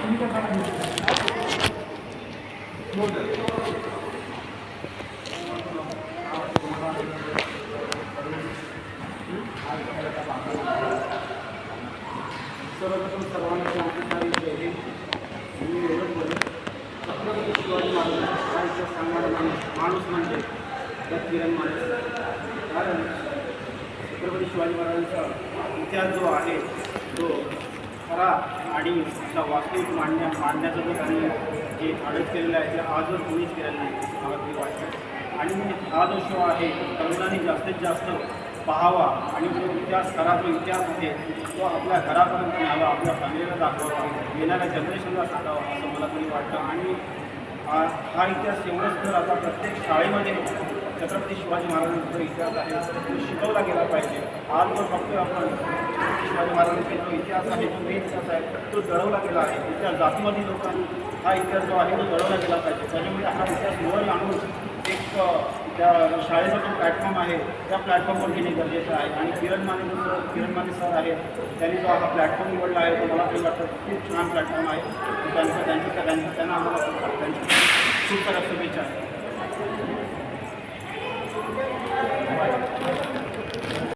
सर्वप्रथम सर्वांना मी एवढंच बोलेन, छत्रपती शिवाजी महाराजांचा सांगणारा माणूस म्हणजे किरण माणूस. कारण छत्रपती शिवाजी महाराजांचा इतिहास जो आहे तो खरा आणि असा वास्तविक मांडण्याचा जो त्यांनी जे आडत केलेलं आहे ते आजच कोणीच केलेलं नाही मला तरी वाटतं. आणि हा जो शो आहे तरुणांनी जास्तीत जास्त पाहावा आणि जो इतिहास खरा जो इतिहास आहे तो आपल्या घरापर्यंत न्यावा, आपल्या फॅमिलीला दाखवावा, येणाऱ्या जनरेशनला सांगावा असं मला तरी वाटतं. आणि हा इतिहास एवढंच तर आता प्रत्येक शाळेमध्ये छत्रपती शिवाजी महाराजांचा जो इतिहास आहे तो शिकवला गेला पाहिजे. आज जो फक्त आपण छत्रपती शिवाजी महाराजांचा जो इतिहास आहे तो मेन इतिहास आहे तो जळवला गेला आहे. त्या जातीवादी लोकांनी हा इतिहास जो आहे तो जळवला गेला पाहिजे. त्याच्यामुळे हा इतिहास वर आणून एक त्या शाळेचा जो प्लॅटफॉर्म आहे त्या प्लॅटफॉर्मवर घेणे गरजेचं आहे. आणि किरण माने सर आहेत त्यांनी जो हा प्लॅटफॉर्म निवडला आहे तो मला तरी वाटतं खूप छान प्लॅटफॉर्म आहे. त्यांना आम्हाला त्यांच्या खूप साऱ्या शुभेच्छा आहेत.